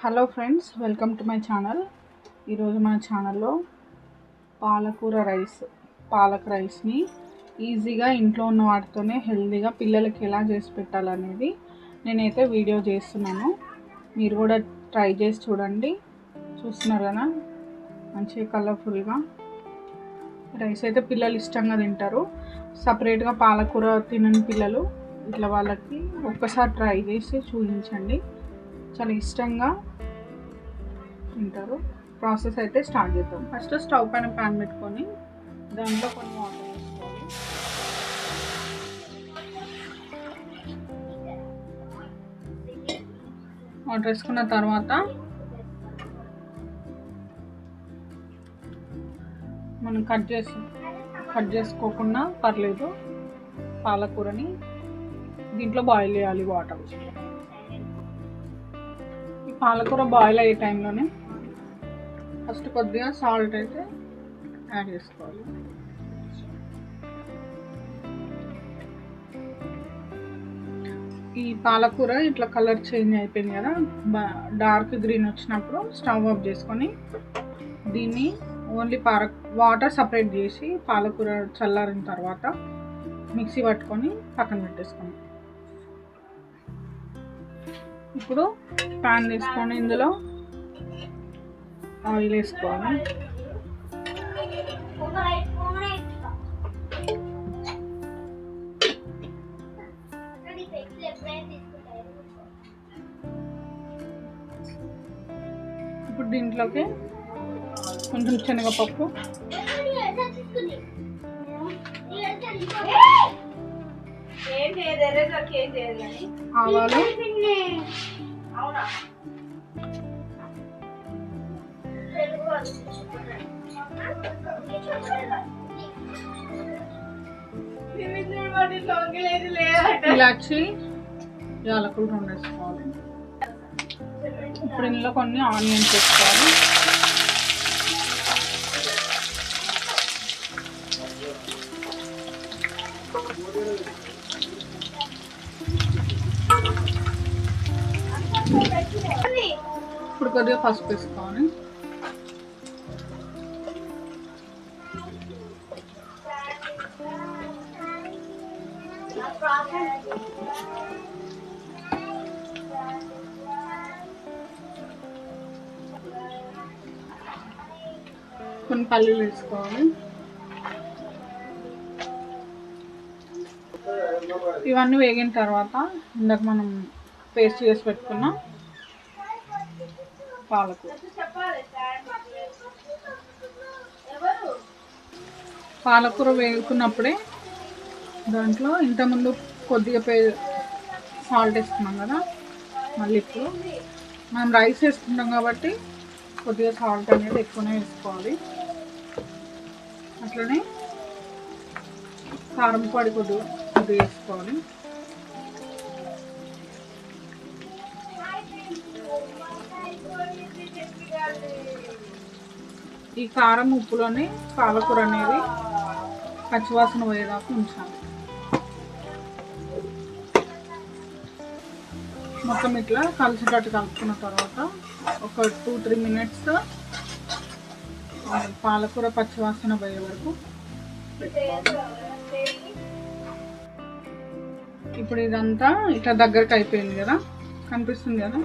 Hello friends, welcome to my channel. ఈరోజు మన ఛానల్లో పాలక్ రైస్ని ఈజీగా ఇంట్లో ఉన్న వాటితోనే హెల్తీగా పిల్లలకి ఎలా చేసి పెట్టాలనేది నేనైతే వీడియో చేస్తున్నాను. మీరు కూడా ట్రై చేసి చూడండి. చూస్తున్నారు కదా, మంచిగా కలర్ఫుల్గా రైస్ అయితే పిల్లలు ఇష్టంగా తింటారు. సపరేట్గా పాలకూర తినని పిల్లలు ఇట్లా వాళ్ళకి ఒక్కసారి ట్రై చేసి చూపించండి, చాలా ఇష్టంగా తింటారు. ప్రాసెస్ అయితే స్టార్ట్ చేద్దాం. ఫస్ట్ స్టవ్ పైన ప్యాన్ పెట్టుకొని దాంట్లో కొన్ని వాటర్ వేసుకోవాలి. వాటర్ వేసుకున్న తర్వాత మనం కట్ చేసుకోకుండా పర్లేదు, పాలకూరని దీంట్లో బాయిల్ చేయాలి వాటర్. ఈ పాలకూర బాయిల్ అయ్యే టైంలోనే ఫస్ట్ కొద్దిగా సాల్ట్ అయితే యాడ్ చేసుకోవాలి. ఈ పాలకూర ఇట్లా కలర్ చేంజ్ అయిపోయింది కదా, డార్క్ గ్రీన్ వచ్చినప్పుడు స్టవ్ ఆఫ్ చేసుకొని దీన్ని ఓన్లీ వాటర్ సపరేట్ చేసి పాలకూర చల్లారిన తర్వాత మిక్సీ పట్టుకొని పక్కన పెట్టేసుకోండి. ఇప్పుడు ప్యాన్ తీసుకొని ఇందులో ఆయిల్ వేసుకోవాలి. ఇప్పుడు దీంట్లోకి కొంచెం శనగపప్పు, ఆవాలు, ఇలాచి, యాలకులు 2 వేసుకోవాలి. ఇప్పుడు ఇందులో కొన్ని ఆనియన్స్ వేసుకోవాలి. ఇప్పుడు కొద్దిగా పసుపు వేసుకోవాలి. కొన్ని పల్లీలు వేసుకోవాలి. ఇవన్నీ వేగిన తర్వాత ఇందాక మనం పేస్ట్ చేసి పెట్టుకున్న పాలకూర వేగుకున్నప్పుడే దాంట్లో ఇంతకుముందు కొద్దిగా సాల్ట్ వేసుకున్నాం కదా, మళ్ళీ ఇప్పుడు మనం రైస్ వేసుకుంటాం కాబట్టి కొద్దిగా సాల్ట్ అనేది ఎక్కువనే వేసుకోవాలి. అట్లనే కారం పొడి కొద్దిగా వేసుకోవాలి. ఈ కారం ఉప్పులోనే పాలకూర అనేది పచ్చివాసన పోయేదాకా ఉంచాలి. మొత్తం ఇట్లా కలిసేటట్టు కలుపుకున్న తర్వాత ఒక 2-3 మినిట్స్ పాలకూర పచ్చివాసన పోయే వరకు పెట్టుకోవాలి. ఇప్పుడు ఇదంతా ఇట్లా దగ్గరకు అయిపోయింది కదా, కనిపిస్తుంది కదా.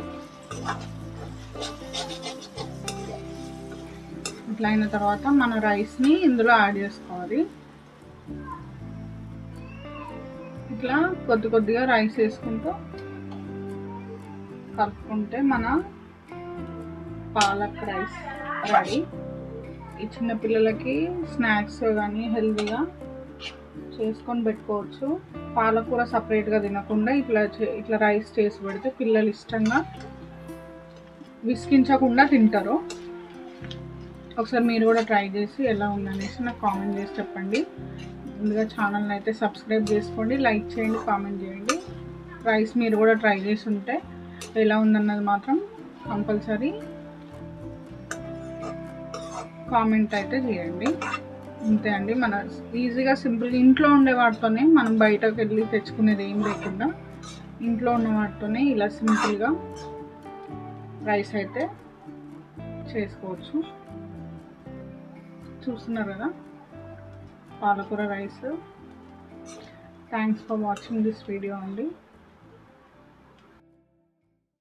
ఇట్లా అయిన తర్వాత మన రైస్ని ఇందులో యాడ్ చేసుకోవాలి. ఇట్లా కొద్దిగా రైస్ వేసుకుంటూ కలుపుకుంటే మన పాలక్ రైస్ రెడీ. ఈ చిన్నపిల్లలకి స్నాక్స్ కానీ హెల్తీగా చేసుకొని పెట్టుకోవచ్చు. పాలకూర సపరేట్గా తినకుండా ఇట్లా రైస్ చేసి పెడితే పిల్లలు ఇష్టంగా విసిగించకుండా తింటారు. ఒకసారి మీరు కూడా ట్రై చేసి ఎలా ఉందనేసి నాకు కామెంట్ చేసి చెప్పండి. ముందుగా ఛానల్ని అయితే సబ్స్క్రైబ్ చేసుకోండి, లైక్ చేయండి, కామెంట్ చేయండి. రైస్ మీరు కూడా ట్రై చేసి ఉంటే ఎలా ఉందన్నది మాత్రం కంపల్సరీ కామెంట్ అయితే చేయండి. అంతే అండి, మన ఈజీగా సింపుల్ ఇంట్లో ఉండే వాటితోనే, మనం బయటకు వెళ్ళి తెచ్చుకునేది ఏం లేకుండా ఇంట్లో ఉన్న వాటితోనే ఇలా సింపుల్గా రైస్ అయితే చేసుకోవచ్చు. చూస్తున్నారు కదా పాలకూర rice. Thanks for watching this video అండి.